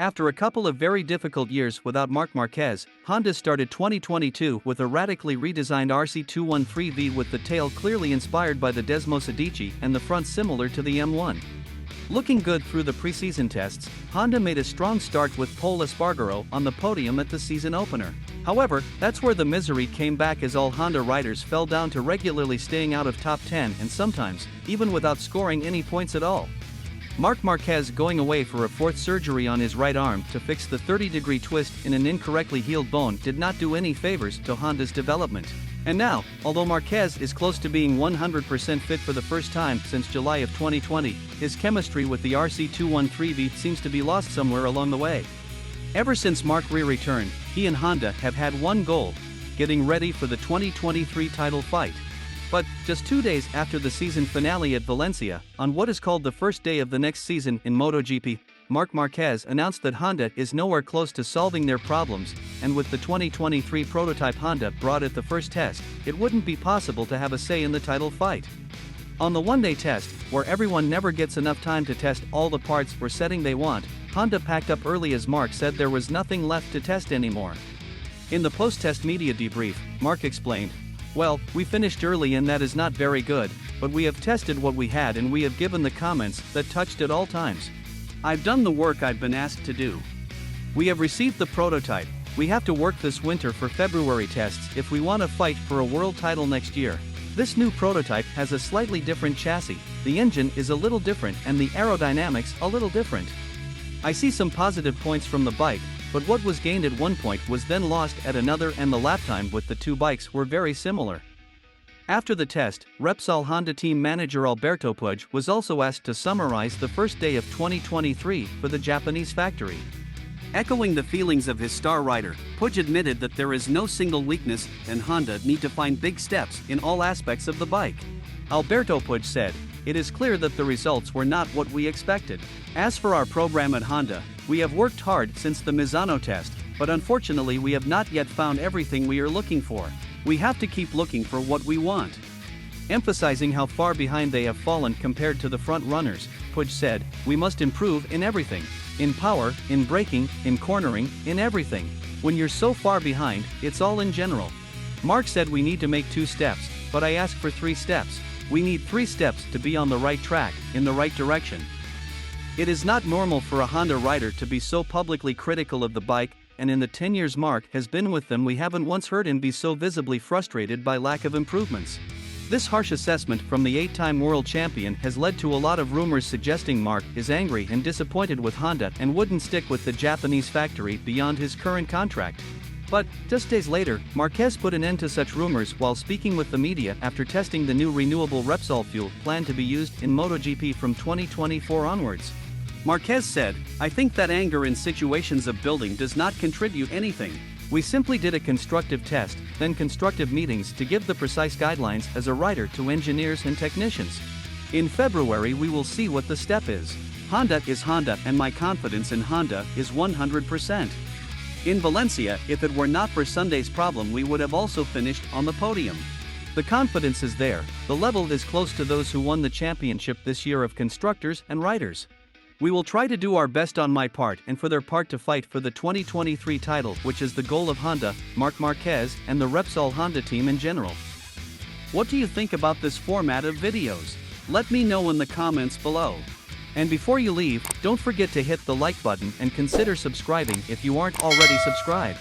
After a couple of very difficult years without Marc Marquez, Honda started 2022 with a radically redesigned RC213V with the tail clearly inspired by the Desmos Adichie and the front similar to the M1. Looking good through the preseason tests, Honda made a strong start with Pol Espargaro on the podium at the season opener. However, that's where the misery came back as all Honda riders fell down to regularly staying out of top 10 and sometimes, even without scoring any points at all. Marc Marquez going away for a fourth surgery on his right arm to fix the 30-degree twist in an incorrectly healed bone did not do any favors to Honda's development. And now, although Marquez is close to being 100% fit for the first time since July of 2020, his chemistry with the RC213V seems to be lost somewhere along the way. Ever since Marc returned, he and Honda have had one goal: getting ready for the 2023 title fight. But, just 2 days after the season finale at Valencia, on what is called the first day of the next season in MotoGP, Marc Marquez announced that Honda is nowhere close to solving their problems, and with the 2023 prototype Honda brought at the first test, it wouldn't be possible to have a say in the title fight. On the one-day test, where everyone never gets enough time to test all the parts or setting they want, Honda packed up early as Marc said there was nothing left to test anymore. In the post-test media debrief, Marc explained, "Well, we finished early and that is not very good, but we have tested what we had and we have given the comments that touched at all times. I've done the work I've been asked to do. We have received the prototype. We have to work this winter for February tests if we want to fight for a world title next year. This new prototype has a slightly different chassis, the engine is a little different and the aerodynamics a little different. I see some positive points from the bike, but what was gained at one point was then lost at another and the lap time with the two bikes were very similar." After the test, Repsol Honda team manager ALBERTO Puig was also asked to summarize the first day of 2023 for the Japanese factory. Echoing the feelings of his star rider, Puig admitted that there is no single weakness and Honda need to find big steps in all aspects of the bike. ALBERTO Puig said, "It is clear that the results were not what we expected. As for our program at Honda, we have worked hard since the Misano test, but unfortunately we have not yet found everything we are looking for. We have to keep looking for what we want." Emphasizing how far behind they have fallen compared to the front runners, Puig said, "We must improve in everything. In power, in braking, in cornering, in everything. When you're so far behind, it's all in general." Marc said, "We need to make 2 steps, but I ask for 3 steps. We need 3 steps to be on the right track, in the right direction." It is not normal for a Honda rider to be so publicly critical of the bike, and in the 10 years Marc has been with them we haven't once heard him be so visibly frustrated by lack of improvements. This harsh assessment from the 8-time world champion has led to a lot of rumors suggesting Marc is angry and disappointed with Honda and wouldn't stick with the Japanese factory beyond his current contract. But, just days later, Marquez put an end to such rumors while speaking with the media after testing the new renewable Repsol fuel planned to be used in MotoGP from 2024 onwards. Marquez said, "I think that anger in situations of building does not contribute anything. We simply did a constructive test, then constructive meetings to give the precise guidelines as a rider to engineers and technicians. In February we will see what the step is. Honda is Honda and my confidence in Honda is 100%. In Valencia, if it were not for Sunday's problem we would have also finished on the podium. The confidence is there, the level is close to those who won the championship this year of constructors and riders. We will try to do our best on my part and for their part to fight for the 2023 title, which is the goal of Honda, Marc Marquez, and the Repsol Honda team in general." What do you think about this format of videos? Let me know in the comments below. And before you leave, don't forget to hit the like button and consider subscribing if you aren't already subscribed.